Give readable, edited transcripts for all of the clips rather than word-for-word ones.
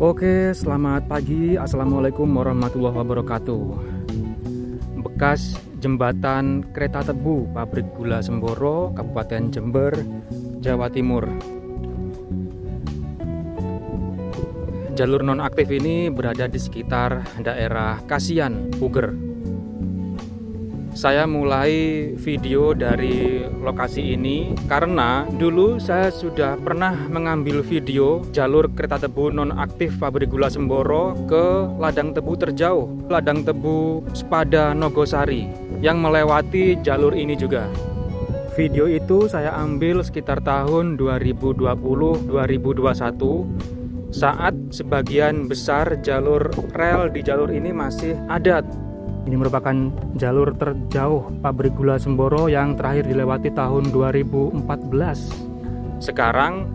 Oke, selamat pagi. Assalamualaikum warahmatullahi wabarakatuh. Bekas jembatan kereta tebu pabrik gula Semboro, Kabupaten Jember, Jawa Timur. Jalur nonaktif ini berada di sekitar daerah Kasihan, Puger. Saya mulai video dari lokasi ini karena dulu saya sudah pernah mengambil video jalur kereta tebu nonaktif pabrik gula Semboro ke ladang tebu terjauh, ladang tebu Spada Nogosari yang melewati jalur ini juga. Video itu saya ambil sekitar tahun 2020-2021 saat sebagian besar jalur rel di jalur ini masih ada. Ini merupakan jalur terjauh pabrik gula Semboro yang terakhir dilewati tahun 2014. Sekarang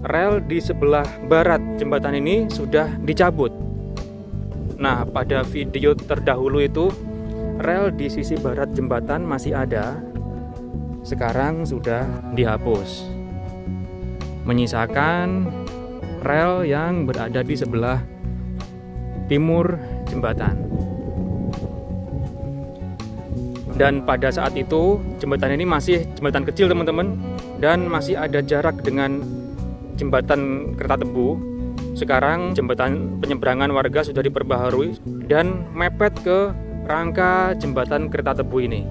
rel di sebelah barat jembatan ini sudah dicabut. Nah, pada video terdahulu itu rel di sisi barat jembatan masih ada. Sekarang sudah dihapus. Menyisakan rel yang berada di sebelah timur jembatan. Dan pada saat itu jembatan ini masih jembatan kecil teman-teman, dan masih ada jarak dengan jembatan kereta tebu. Sekarang jembatan penyeberangan warga sudah diperbaharui dan mepet ke rangka jembatan kereta tebu ini.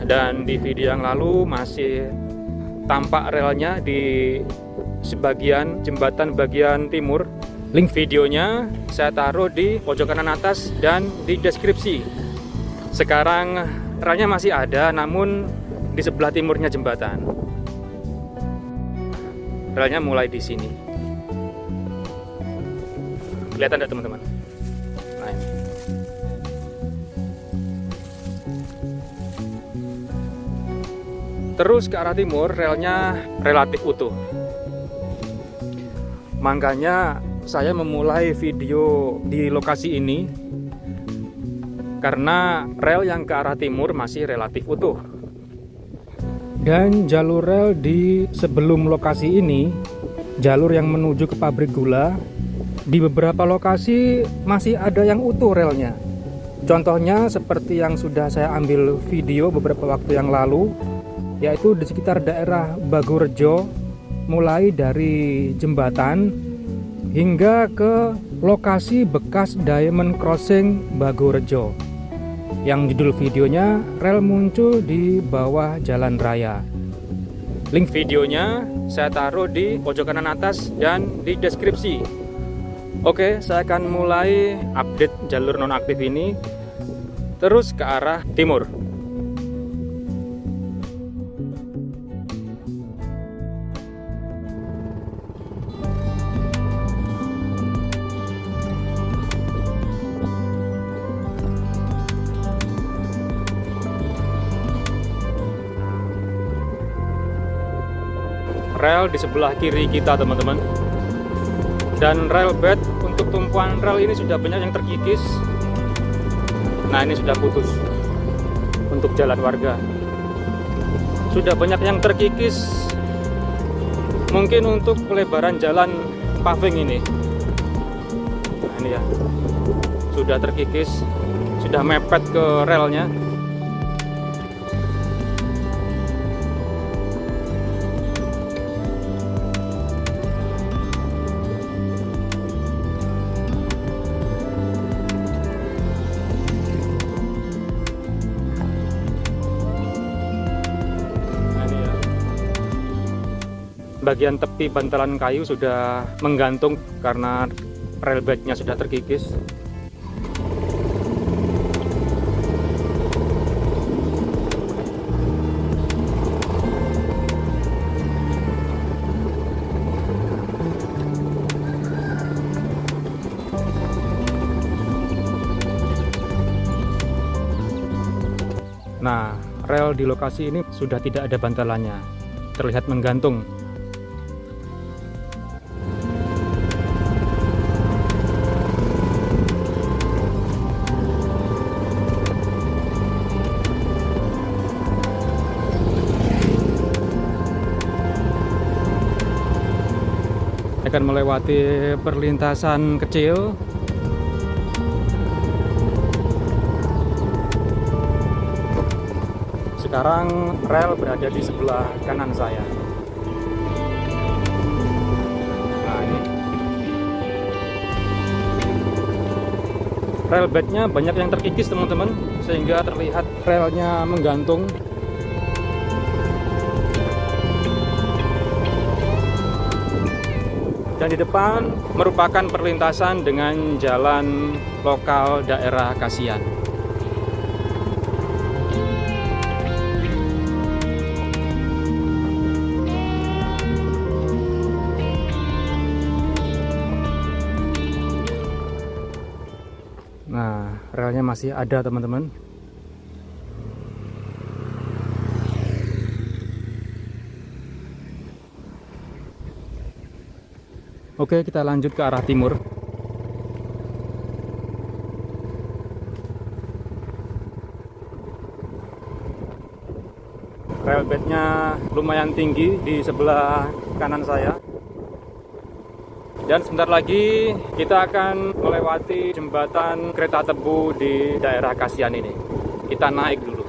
Dan di video yang lalu masih tampak relnya di sebagian jembatan bagian timur. Link videonya saya taruh di pojok kanan atas dan di deskripsi. Sekarang relnya masih ada, namun di sebelah timurnya jembatan. Relnya mulai di sini. Kelihatan tidak teman-teman? Nah, ini. Terus ke arah timur, relnya relatif utuh. Makanya saya memulai video di lokasi ini karena rel yang ke arah timur masih relatif utuh. Dan jalur rel di sebelum lokasi ini, jalur yang menuju ke pabrik gula, di beberapa lokasi masih ada yang utuh relnya. Contohnya seperti yang sudah saya ambil video beberapa waktu yang lalu, yaitu di sekitar daerah Bagorejo, mulai dari jembatan hingga ke lokasi bekas Diamond Crossing Bagorejo, yang judul videonya rel muncul di bawah jalan raya. Link videonya saya taruh di pojok kanan atas dan di deskripsi. Oke, saya akan mulai update jalur nonaktif ini terus ke arah timur. Rel di sebelah kiri kita teman-teman, dan rel bed untuk tumpuan rel ini sudah banyak yang terkikis. Nah, ini sudah putus untuk jalan warga, sudah banyak yang terkikis. Mungkin untuk pelebaran jalan paving ini. Nah, ini ya, sudah terkikis, sudah mepet ke relnya. Bagian tepi bantalan kayu sudah menggantung karena rel bednya sudah terkikis. Nah, rel di lokasi ini sudah tidak ada bantalannya, terlihat menggantung. akan melewati perlintasan kecil. Sekarang rel berada di sebelah kanan saya. Nah, ini rel bednya banyak yang terkikis teman-teman, sehingga terlihat relnya menggantung. Dan di depan merupakan perlintasan dengan jalan lokal daerah Kasihan. Nah, relnya masih ada teman-teman. Oke, kita lanjut ke arah timur. Rel bednya lumayan tinggi di sebelah kanan saya. Dan sebentar lagi kita akan melewati jembatan kereta tebu di daerah Kasihan ini. Kita naik dulu.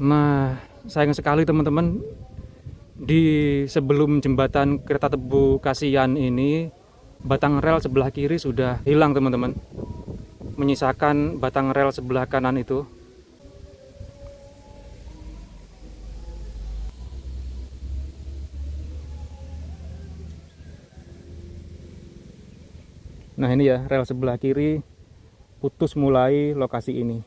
Nah, sayang sekali teman-teman, di sebelum jembatan kereta tebu Kasihan ini, batang rel sebelah kiri sudah hilang teman-teman. Menyisakan batang rel sebelah kanan itu. Nah, ini ya, rel sebelah kiri putus mulai lokasi ini.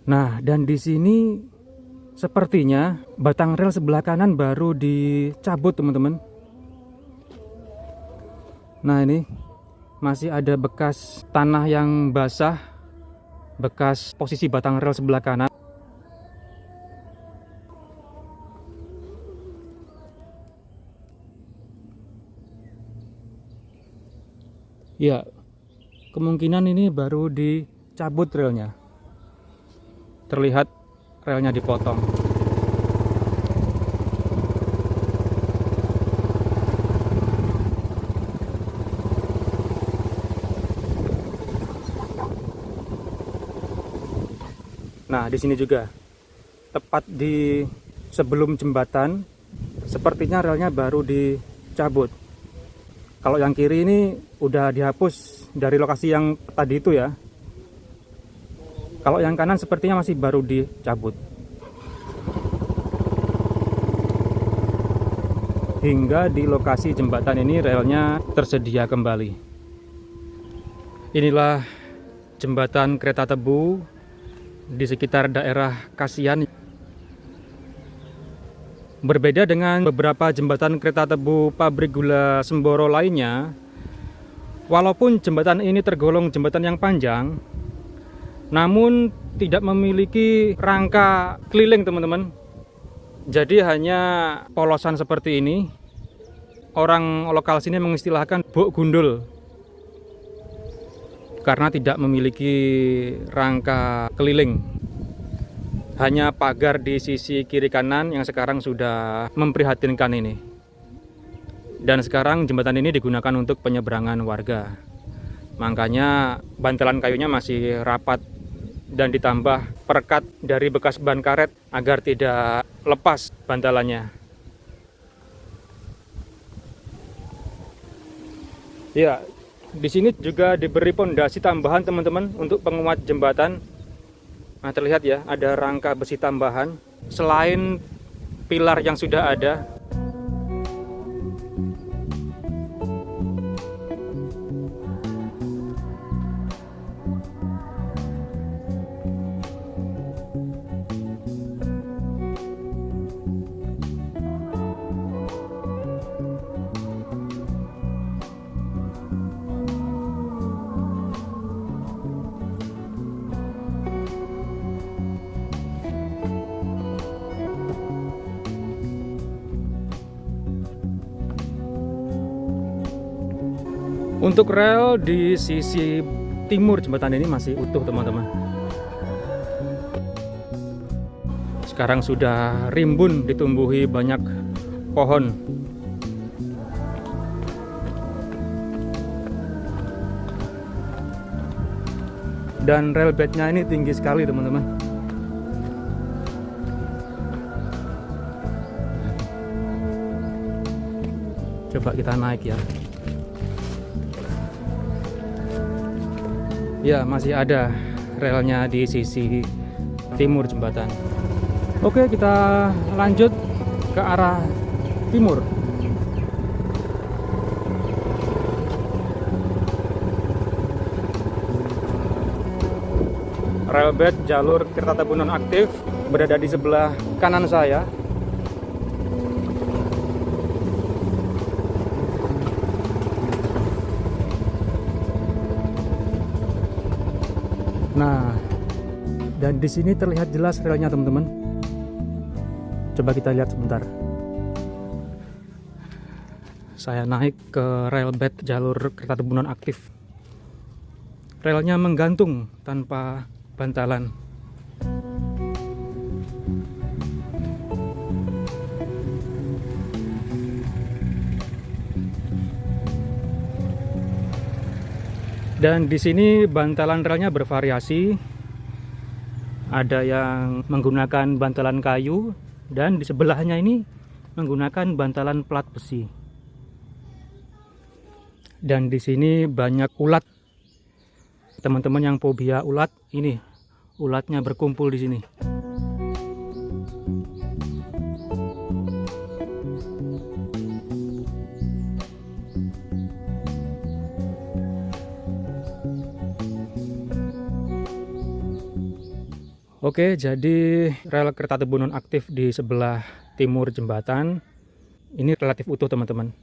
Nah, dan di sini sepertinya batang rel sebelah kanan baru dicabut teman-teman. Nah, ini masih ada bekas tanah yang basah, bekas posisi batang rel sebelah kanan. Ya, kemungkinan ini baru dicabut relnya. Terlihat relnya dipotong. Nah, di sini juga tepat di sebelum jembatan, sepertinya relnya baru dicabut. Kalau yang kiri ini udah dihapus dari lokasi yang tadi itu ya. Kalau yang kanan sepertinya masih baru dicabut. Hingga di lokasi jembatan ini relnya tersedia kembali. Inilah jembatan kereta tebu di sekitar daerah Kasihan. Berbeda dengan beberapa jembatan kereta tebu pabrik gula Semboro lainnya, walaupun jembatan ini tergolong jembatan yang panjang, namun tidak memiliki rangka keliling teman-teman. Jadi hanya polosan seperti ini. Orang lokal sini mengistilahkan bok gundul, karena tidak memiliki rangka keliling. Hanya pagar di sisi kiri kanan yang sekarang sudah memprihatinkan ini. Dan sekarang jembatan ini digunakan untuk penyeberangan warga. Makanya bantalan kayunya masih rapat dan ditambah perekat dari bekas ban karet agar tidak lepas bantalannya. Ya, di sini juga diberi pondasi tambahan teman-teman untuk penguat jembatan. Nah, terlihat ya, ada rangka besi tambahan selain pilar yang sudah ada. Untuk rel di sisi timur jembatan ini masih utuh teman-teman. Sekarang sudah rimbun ditumbuhi banyak pohon. Dan rel bednya ini tinggi sekali teman-teman. Coba kita naik ya. Ya, masih ada relnya di sisi timur jembatan. Oke, kita lanjut ke arah timur. Railbed jalur Kertatebu nonaktif berada di sebelah kanan saya. Nah, dan di sini terlihat jelas relnya teman-teman. Coba kita lihat sebentar. Saya naik ke railbed jalur Kertatebu nonaktif. Relnya menggantung tanpa bantalan. Dan di sini bantalan relnya bervariasi. Ada yang menggunakan bantalan kayu dan di sebelahnya ini menggunakan bantalan plat besi. Dan di sini banyak ulat. Teman-teman yang fobia ulat, ini ulatnya berkumpul di sini. Oke, jadi rel Kertatebu nonaktif di sebelah timur jembatan ini relatif utuh teman-teman.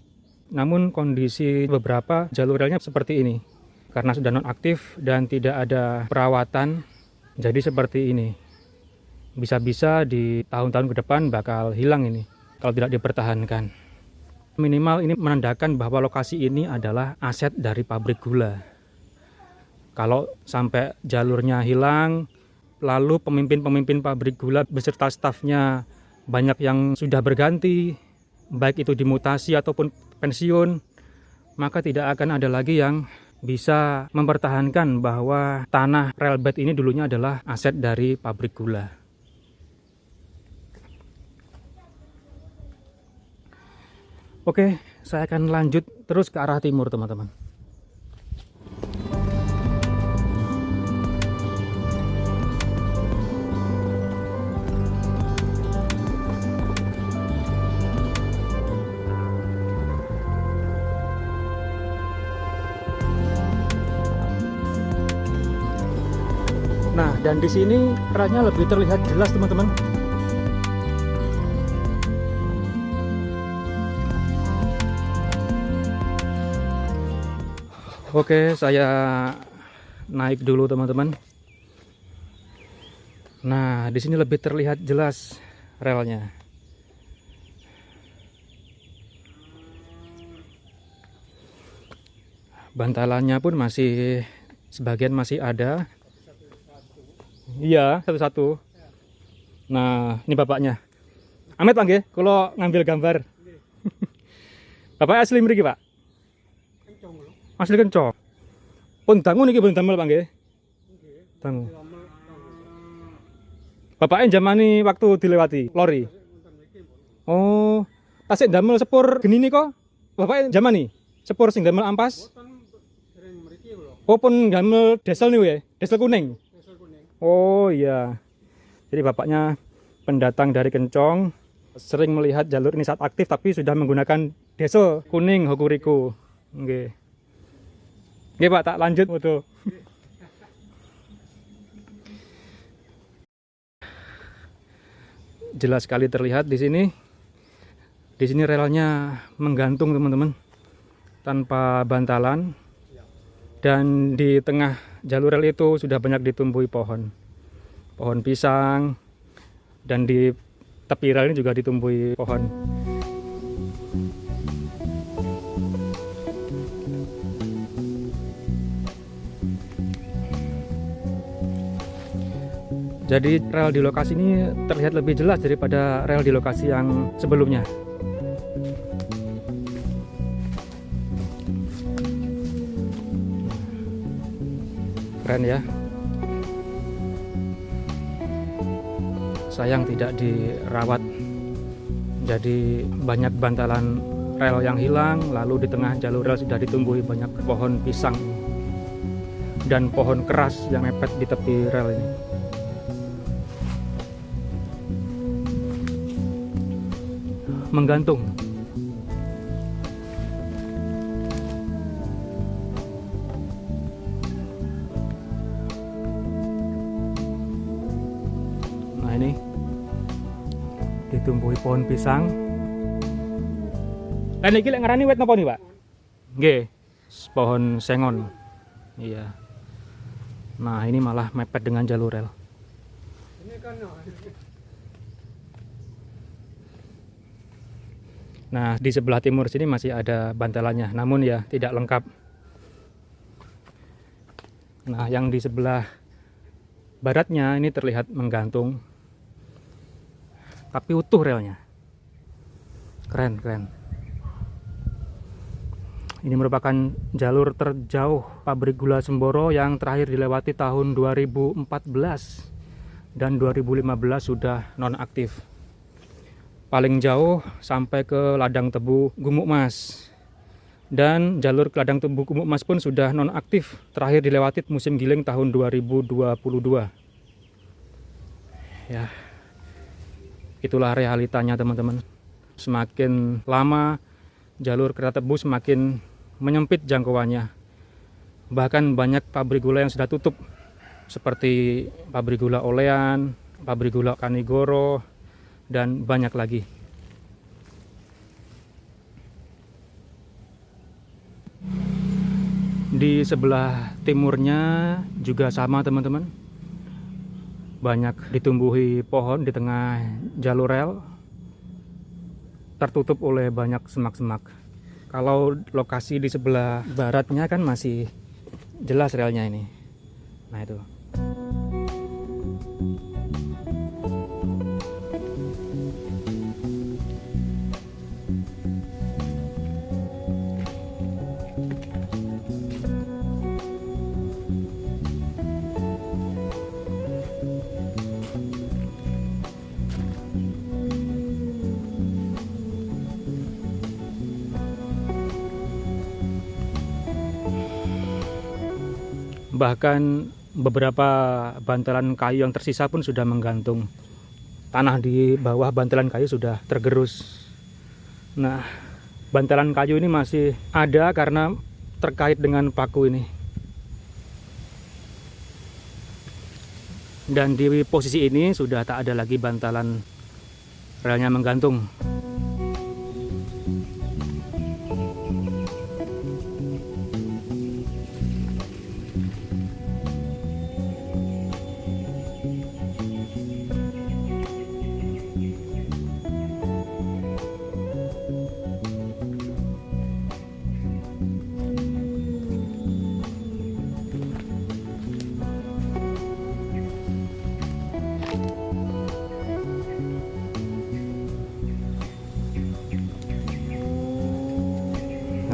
Namun kondisi beberapa jalur relnya seperti ini. Karena sudah nonaktif dan tidak ada perawatan, jadi seperti ini. Bisa-bisa di tahun-tahun ke depan bakal hilang ini kalau tidak dipertahankan. Minimal ini menandakan bahwa lokasi ini adalah aset dari pabrik gula. Kalau sampai jalurnya hilang, lalu pemimpin-pemimpin pabrik gula beserta stafnya banyak yang sudah berganti, baik itu dimutasi ataupun pensiun, maka tidak akan ada lagi yang bisa mempertahankan bahwa tanah railbed ini dulunya adalah aset dari pabrik gula. Oke, saya akan lanjut terus ke arah timur teman-teman. Nah, dan di sini relnya lebih terlihat jelas teman-teman. Oke, saya naik dulu teman-teman. Nah, di sini lebih terlihat jelas relnya. Bantalannya pun masih sebagian masih ada. Iya, satu-satu. Nah, ini bapaknya. Amit Pak nggih, kula ngambil gambar. Bapak asli mriki, Pak? Kencong lho. Asli Kencong. Pun dangu niki pun damel Pak nggih. Nggih. Dangu. Bapaknya jamani waktu dilewati lori. Oh, tasik damel sepur geni nika. Bapaknya jamani sepur sing damel ampas. Boten dereng mriki lho. Oh, pun damel desel niku ya, desel kuning. Desel kuning. Oh iya. Jadi bapaknya pendatang dari Kencong, sering melihat jalur ini saat aktif tapi sudah menggunakan desel kuning Hokuriku. Nggih. Nggih Pak, tak lanjut foto. Jelas sekali terlihat di sini. Di sini relnya menggantung teman-teman, tanpa bantalan. Dan di tengah jalur rel itu sudah banyak ditumbuhi pohon pisang, dan di tepi rel ini juga ditumbuhi pohon. Jadi rel di lokasi ini terlihat lebih jelas daripada rel di lokasi yang sebelumnya. Keren ya. Sayang tidak dirawat. Jadi banyak bantalan rel yang hilang, lalu di tengah jalur rel sudah ditumbuhi banyak pohon pisang dan pohon keras yang mepet di tepi rel ini. Menggantung. Nah ini ditumbuhi pohon pisang. Lain iki lek ngarani wit napa nih, Pak? Nggih, pohon sengon. Iya. Nah, ini malah mepet dengan jalur rel. Ini kan Nah, di sebelah timur sini masih ada bantalannya, namun ya tidak lengkap. Nah, yang di sebelah baratnya ini terlihat menggantung, tapi utuh relnya. Keren, keren. Ini merupakan jalur terjauh pabrik gula Semboro yang terakhir dilewati tahun 2014 dan 2015 sudah nonaktif. Paling jauh sampai ke Ladang Tebu Gumuk Mas. Dan jalur ke Ladang Tebu Gumuk Mas pun sudah nonaktif, terakhir dilewati musim giling tahun 2022. Ya. Itulah realitanya teman-teman. Semakin lama jalur kereta tebu semakin menyempit jangkauannya. Bahkan banyak pabrik gula yang sudah tutup, seperti pabrik gula Olean, pabrik gula Kanigoro, dan banyak lagi. Di sebelah timurnya juga sama teman-teman. Banyak ditumbuhi pohon di tengah jalur rel, tertutup oleh banyak semak-semak. Kalau lokasi di sebelah baratnya kan masih jelas relnya ini. Nah itu. Bahkan beberapa bantalan kayu yang tersisa pun sudah menggantung. Tanah di bawah bantalan kayu sudah tergerus. Nah, bantalan kayu ini masih ada karena terkait dengan paku ini. Dan di posisi ini sudah tak ada lagi bantalan relnya menggantung.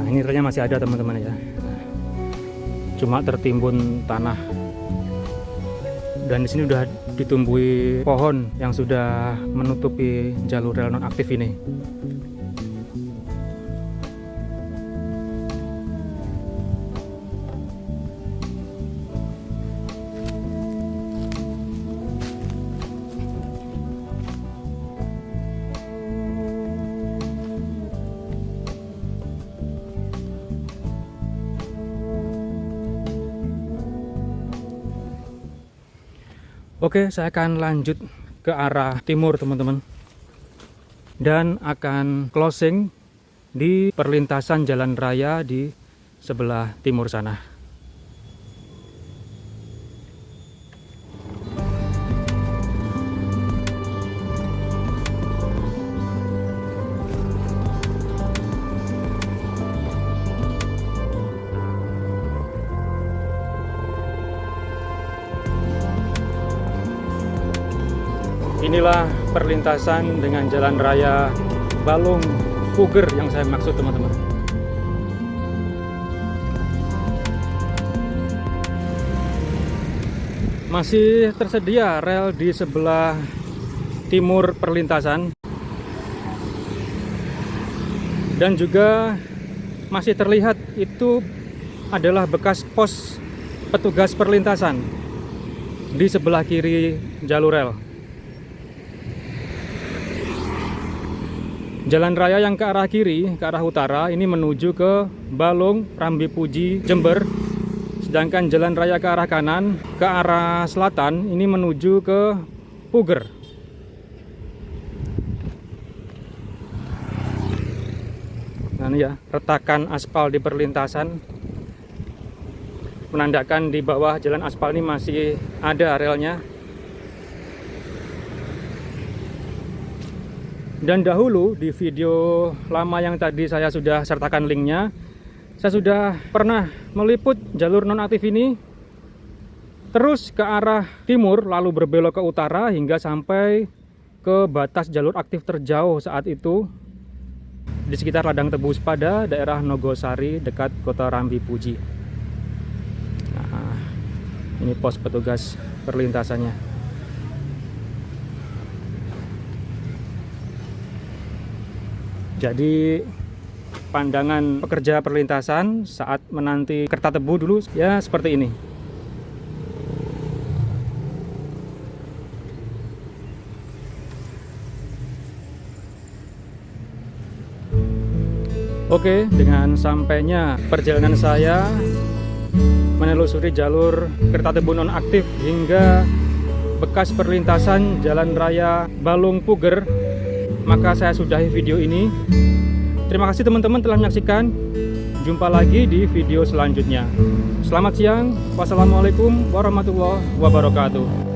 Ini relnya masih ada teman-teman ya, cuma tertimbun tanah. Dan di sini udah ditumbuhi pohon yang sudah menutupi jalur rel nonaktif ini. Oke, saya akan lanjut ke arah timur teman-teman, dan akan closing di perlintasan jalan raya di sebelah timur sana. Inilah perlintasan dengan jalan raya Balung Puger yang saya maksud, teman-teman. Masih tersedia rel di sebelah timur perlintasan, dan juga masih terlihat itu adalah bekas pos petugas perlintasan di sebelah kiri jalur rel. Jalan raya yang ke arah kiri, ke arah utara, ini menuju ke Balung, Rambi Puji, Jember. Sedangkan jalan raya ke arah kanan, ke arah selatan, ini menuju ke Puger. Nah ini ya, retakan aspal di perlintasan menandakan di bawah jalan aspal ini masih ada relnya. Dan dahulu di video lama yang tadi saya sudah sertakan linknya, saya sudah pernah meliput jalur nonaktif ini terus ke arah timur lalu berbelok ke utara hingga sampai ke batas jalur aktif terjauh saat itu di sekitar Ladang Tebu Sepada, daerah Nogosari dekat kota Rambi Puji. Nah, ini pos petugas perlintasannya. Jadi pandangan pekerja perlintasan saat menanti kereta tebu dulu ya seperti ini. Oke, dengan sampainya perjalanan saya menelusuri jalur kereta tebu nonaktif hingga bekas perlintasan Jalan Raya Balung Puger, maka saya sudahi video ini. Terima kasih teman-teman telah menyaksikan. Jumpa lagi di video selanjutnya. Selamat siang. Wassalamualaikum warahmatullahi wabarakatuh.